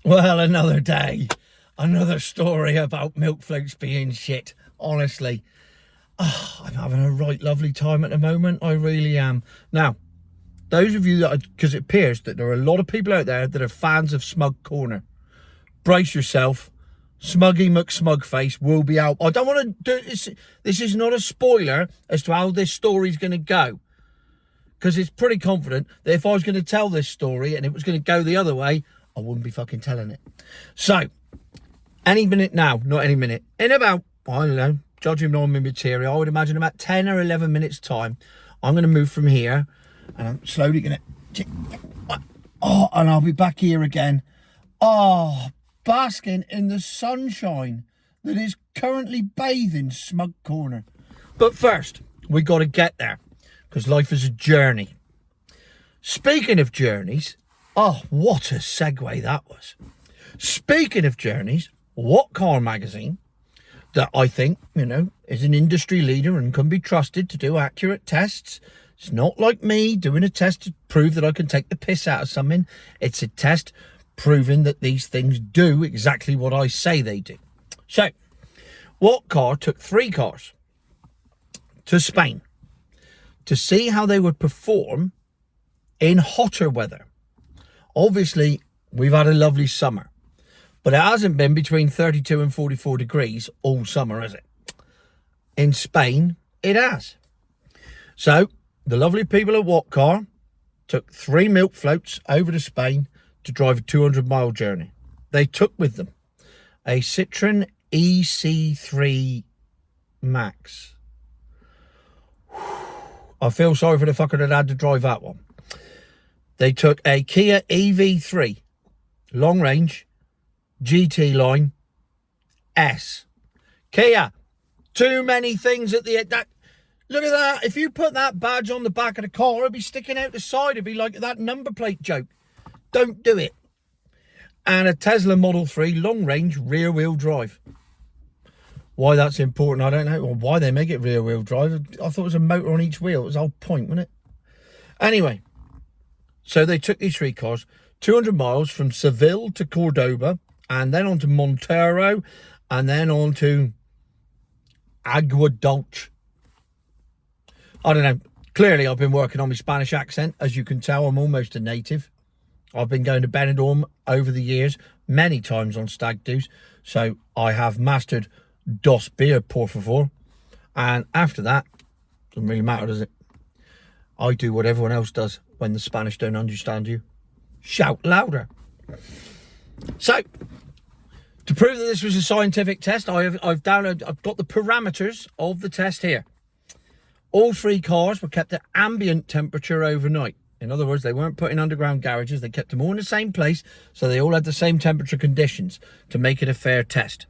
Well, another day, another story about milk floats being shit. Honestly, I'm having a right lovely time at the moment. I really am. Now, those of you that, because it appears that there are a lot of people out there that are fans of Smug Corner. Brace yourself. Smuggy McSmugface will be out. I don't want to do this. This is not a spoiler as to how this story's going to go. Because it's pretty confident that if I was going to tell this story and it was going to go the other way, I wouldn't be fucking telling it. So, any minute now, not any minute, in about, I don't know, judging on my material, I would imagine about 10 or 11 minutes time, I'm going to move from here and I'm slowly going to, and I'll be back here again. Basking in the sunshine that is currently bathing Smug Corner. But first, we got to get there because life is a journey. Speaking of journeys, what a segue that was. Speaking of journeys, What Car magazine, that I think, is an industry leader and can be trusted to do accurate tests. It's not like me doing a test to prove that I can take the piss out of something. It's a test proving that these things do exactly what I say they do. So, What Car took 3 cars to Spain to see how they would perform in hotter weather. Obviously, we've had a lovely summer, but it hasn't been between 32 and 44 degrees all summer, has it? In Spain, it has. So, the lovely people at What Car took 3 milk floats over to Spain to drive a 200-mile journey. They took with them a Citroen EC3 Max. I feel sorry for the fucker that had to drive that one. They took a Kia EV3 long range GT line S. Kia, too many things at the end. Look at that. If you put that badge on the back of the car, it'd be sticking out the side. It'd be like that number plate joke. Don't do it. And a Tesla Model 3 long range rear wheel drive. Why that's important, I don't know. Or why they make it rear wheel drive. I thought it was a motor on each wheel. It was the whole point, wasn't it? Anyway, so they took these 3 cars, 200 miles from Seville to Cordoba, and then on to Montero, and then on to Agua Dulce. I don't know. Clearly, I've been working on my Spanish accent. As you can tell, I'm almost a native. I've been going to Benidorm over the years, many times on stag do's. So I have mastered Dos beer, por favor. And after that, doesn't really matter, does it? I do what everyone else does when the Spanish don't understand you. Shout louder. So, to prove that this was a scientific test, I've got the parameters of the test here. All 3 cars were kept at ambient temperature overnight. In other words, they weren't put in underground garages. They kept them all in the same place, so they all had the same temperature conditions to make it a fair test.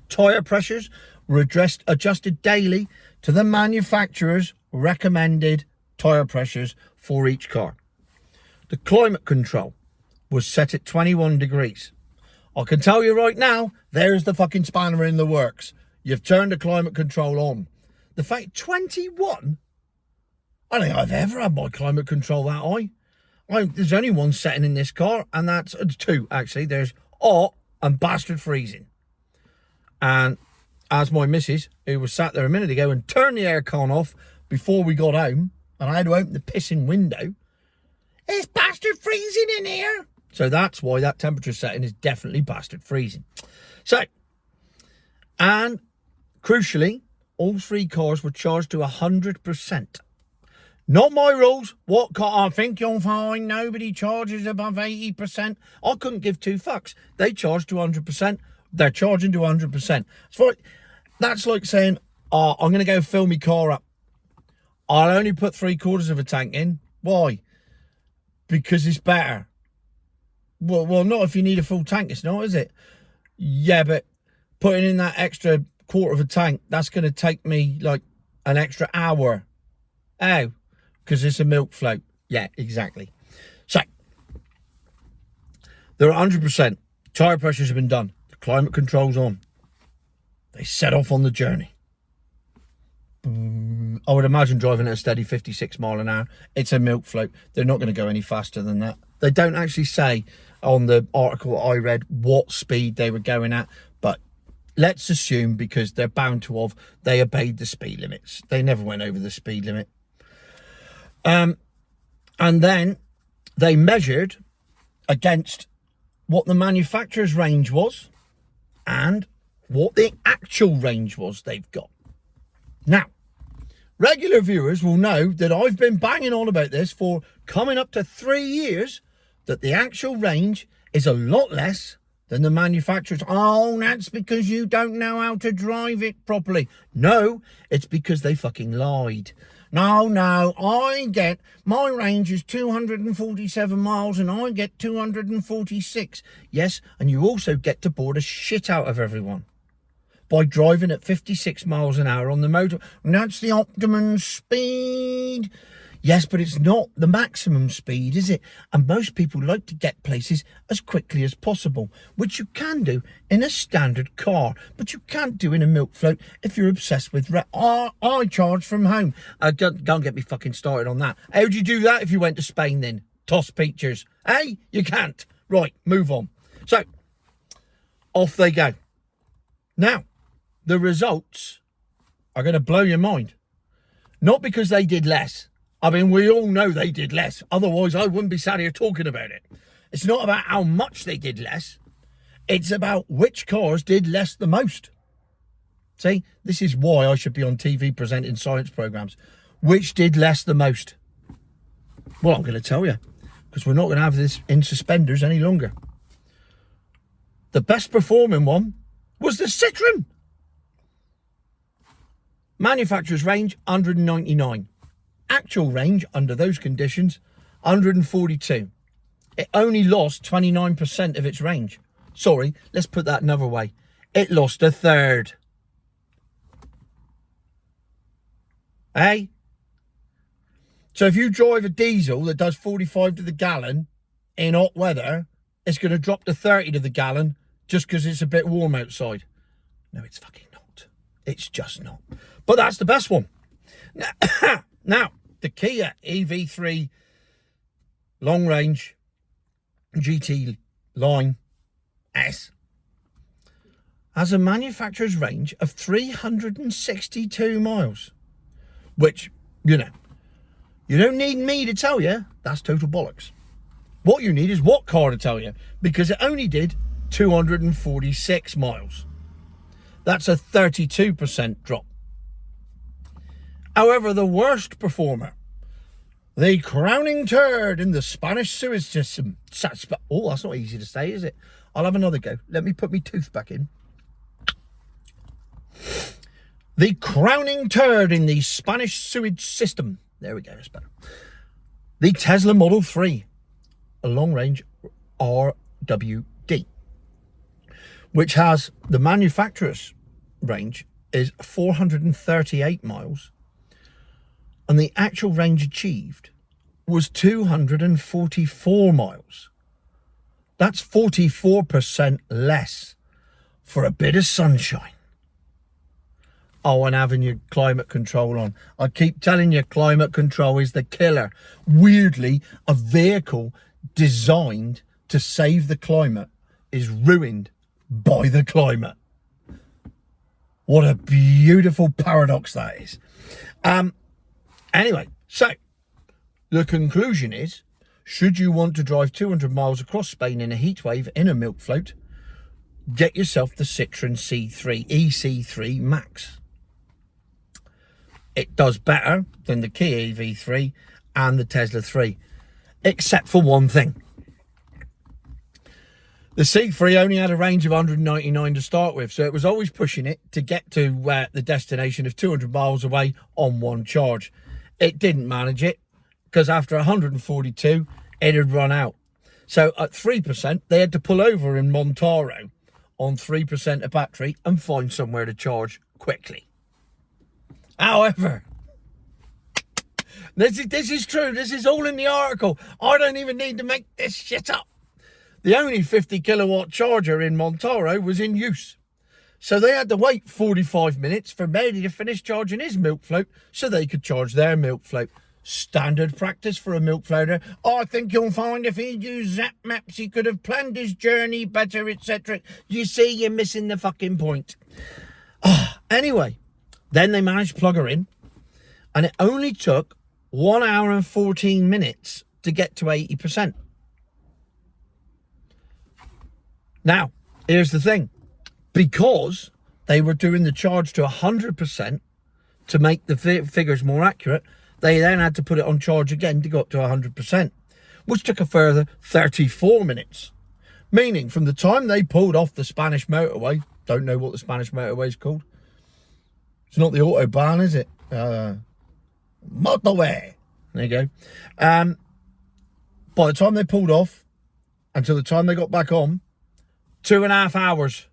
Tyre pressures were adjusted daily to the manufacturer's recommended tyre pressures for each car. The climate control was set at 21 degrees. I can tell you right now, there's the fucking spanner in the works. You've turned the climate control on. The fact, 21? I don't think I've ever had my climate control that high. There's only one setting in this car, and that's 2, actually. There's hot and bastard freezing. And as my missus, who was sat there a minute ago and turned the aircon off before we got home, and I had to open the pissing window, it's bastard freezing in here. So that's why that temperature setting is definitely bastard freezing. So, and crucially, all 3 cars were charged to 100%. Not my rules. What car? I think you're fine. Nobody charges above 80%. I couldn't give 2 fucks. They charged to 100%. They're charging to 100%. That's like saying, I'm going to go fill my car up. I'll only put 3/4 of a tank in. Why? Because it's better. Well, not if you need a full tank. It's not, is it? Yeah, but putting in that extra 1/4 of a tank, that's going to take me like an extra hour. Oh, because it's a milk float. Yeah, exactly. So, they're 100%. Tyre pressures have been done. The climate control's on. They set off on the journey. I would imagine driving at a steady 56 mile an hour. It's a milk float. They're not going to go any faster than that. They don't actually say on the article I read what speed they were going at, but let's assume, because they're bound to have, they obeyed the speed limits. They never went over the speed limit. And then they measured against what the manufacturer's range was and what the actual range was they've got. Now, regular viewers will know that I've been banging on about this for coming up to 3 years, that the actual range is a lot less than the manufacturer's. Oh, that's because you don't know how to drive it properly. No, it's because they fucking lied. No, I get, my range is 247 miles and I get 246. Yes, and you also get to bore the shit out of everyone by driving at 56 miles an hour on the motor. And that's the optimum speed. Yes, but it's not the maximum speed, is it? And most people like to get places as quickly as possible, which you can do in a standard car, but you can't do in a milk float if you're obsessed with... I charge from home. Don't get me fucking started on that. How'd you do that if you went to Spain then? Toss pictures. Hey, you can't. Right, move on. So, off they go. Now, the results are going to blow your mind. Not because they did less. I mean, we all know they did less. Otherwise, I wouldn't be sat here talking about it. It's not about how much they did less. It's about which cars did less the most. See, this is why I should be on TV presenting science programs. Which did less the most? Well, I'm going to tell you, because we're not going to have this in suspenders any longer. The best performing one was the Citroen. Manufacturer's range, 199. Actual range under those conditions, 142. It only lost 29% of its range. Sorry, let's put that another way. It lost a third. Hey? So if you drive a diesel that does 45 to the gallon in hot weather, it's going to drop to 30 to the gallon just because it's a bit warm outside. No, it's fucking not. It's just not. But that's the best one. Now, the Kia EV3 long range GT line S has a manufacturer's range of 362 miles, which, you know, you don't need me to tell you that's total bollocks. What you need is what car to tell you, because it only did 246 miles. That's a 32% drop. However, the worst performer, the crowning turd in the Spanish sewage system. Oh, that's not easy to say, is it? I'll have another go. Let me put my tooth back in. The crowning turd in the Spanish sewage system. There we go, that's better. The Tesla Model 3, a long-range RWD, which has the manufacturer's range is 438 miles. And the actual range achieved was 244 miles. That's 44% less for a bit of sunshine. Oh, and having your climate control on. I keep telling you, climate control is the killer. Weirdly, a vehicle designed to save the climate is ruined by the climate. What a beautiful paradox that is. Anyway, so the conclusion is, should you want to drive 200 miles across Spain in a heat wave in a milk float, get yourself the Citroen C3, EC3 Max. It does better than the Kia EV3 and the Tesla 3, except for one thing. The C3 only had a range of 199 to start with, so it was always pushing it to get to the destination of 200 miles away on one charge. It didn't manage it, because after 142, it had run out. So at 3%, they had to pull over in Montaro on 3% of battery and find somewhere to charge quickly. However, this is true. This is all in the article. I don't even need to make this shit up. The only 50 kilowatt charger in Montaro was in use. So they had to wait 45 minutes for Mary to finish charging his milk float so they could charge their milk float. Standard practice for a milk floater. I think you'll find if he'd used Zap Maps, he could have planned his journey better, etc. You see, you're missing the fucking point. Anyway, then they managed to plug her in, and it only took 1 hour and 14 minutes to get to 80%. Now, here's the thing. Because they were doing the charge to 100% to make the figures more accurate, they then had to put it on charge again to go up to 100%, which took a further 34 minutes. Meaning, from the time they pulled off the Spanish motorway, don't know what the Spanish motorway is called. It's not the Autobahn, is it? Motorway. There you go. By the time they pulled off, until the time they got back on, 2.5 hours.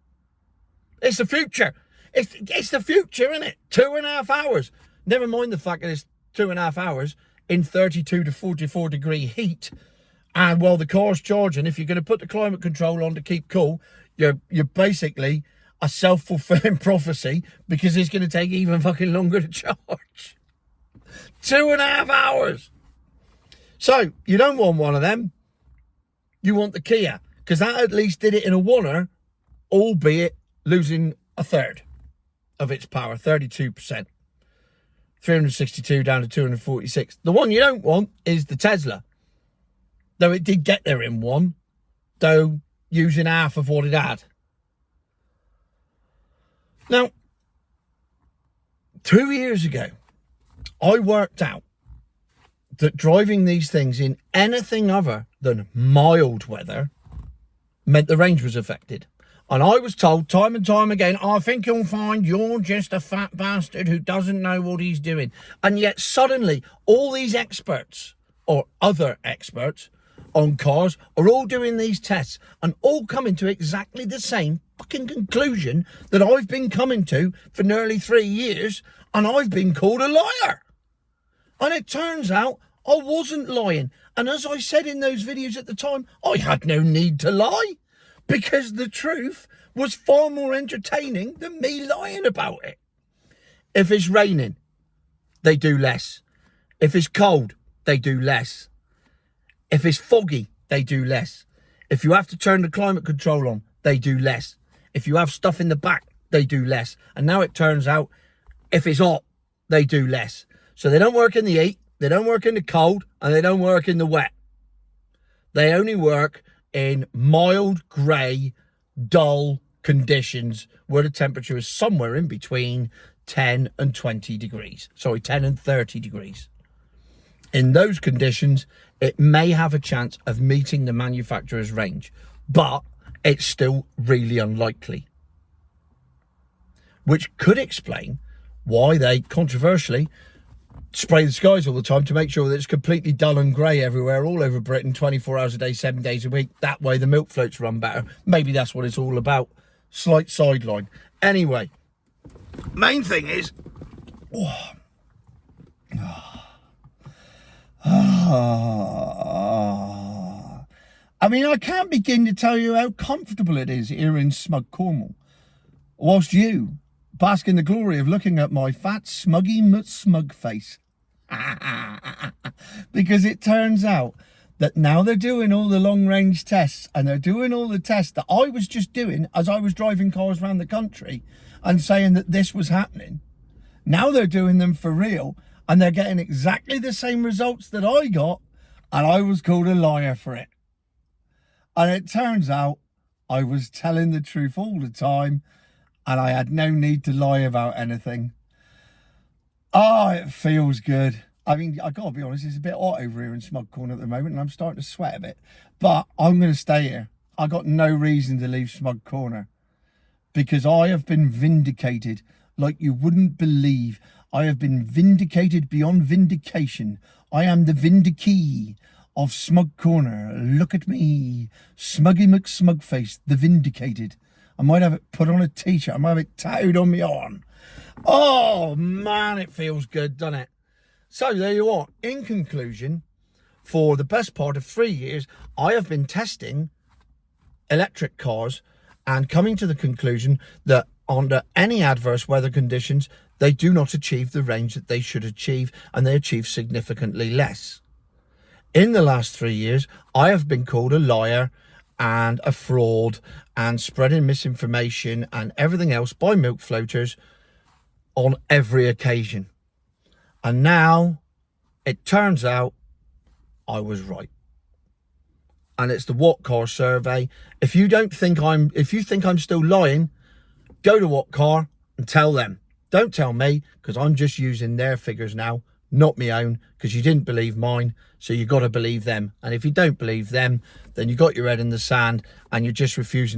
It's the future. It's the future, isn't it? 2.5 hours. Never mind the fact that it's 2.5 hours in 32 to 44 degree heat. And while the car's charging, if you're going to put the climate control on to keep cool, you're basically a self-fulfilling prophecy, because it's going to take even fucking longer to charge. 2.5 hours. So you don't want one of them. You want the Kia, because that at least did it in a oneer, albeit losing a third of its power, 32%. 362 down to 246. The one you don't want is the Tesla. Though it did get there in one, though using half of what it had. Now, 2 years ago, I worked out that driving these things in anything other than mild weather meant the range was affected. And I was told time and time again, I think you'll find you're just a fat bastard who doesn't know what he's doing. And yet suddenly all these experts, or other experts on cars, are all doing these tests and all coming to exactly the same fucking conclusion that I've been coming to for nearly 3 years, and I've been called a liar. And it turns out I wasn't lying. And as I said in those videos at the time, I had no need to lie, because the truth was far more entertaining than me lying about it. If it's raining, they do less. If it's cold, they do less. If it's foggy, they do less. If you have to turn the climate control on, they do less. If you have stuff in the back, they do less. And now it turns out, if it's hot, they do less. So they don't work in the heat, they don't work in the cold, and they don't work in the wet. They only work in mild, grey, dull conditions where the temperature is somewhere in between 10 and 20 degrees. Sorry, 10 and 30 degrees. In those conditions, it may have a chance of meeting the manufacturer's range, but it's still really unlikely. Which could explain why they controversially spray the skies all the time to make sure that it's completely dull and grey everywhere, all over Britain, 24 hours a day, 7 days a week. That way the milk floats run better. Maybe that's what it's all about. Slight sideline. Anyway, main thing is... I mean, I can't begin to tell you how comfortable it is here in smug Cornwall, whilst you bask in the glory of looking at my fat, smug face. Because it turns out that now they're doing all the long-range tests, and they're doing all the tests that I was just doing as I was driving cars around the country and saying that this was happening. Now they're doing them for real, and they're getting exactly the same results that I got, and I was called a liar for it. And it turns out I was telling the truth all the time, and I had no need to lie about anything. Oh, it feels good. I mean, I gotta be honest, it's a bit hot over here in Smug Corner at the moment, and I'm starting to sweat a bit. But I'm going to stay here. I got no reason to leave Smug Corner, because I have been vindicated like you wouldn't believe. I have been vindicated beyond vindication. I am the Vindicee of Smug Corner. Look at me, Smuggy McSmugface, the Vindicated. I might have it put on a t-shirt. I might have it tattooed on my arm. Oh man, it feels good, doesn't it? So there you are. In conclusion, for the best part of 3 years, I have been testing electric cars and coming to the conclusion that under any adverse weather conditions, they do not achieve the range that they should achieve, and they achieve significantly less. In the last 3 years, I have been called a liar and a fraud and spreading misinformation and everything else by milk floaters on every occasion. And now it turns out I was right. And it's the What Car survey. If you think I'm still lying, go to What Car and tell them. Don't tell me, because I'm just using their figures now, not my own, because you didn't believe mine, so you got to believe them. And if you don't believe them, then you got your head in the sand and you're just refusing to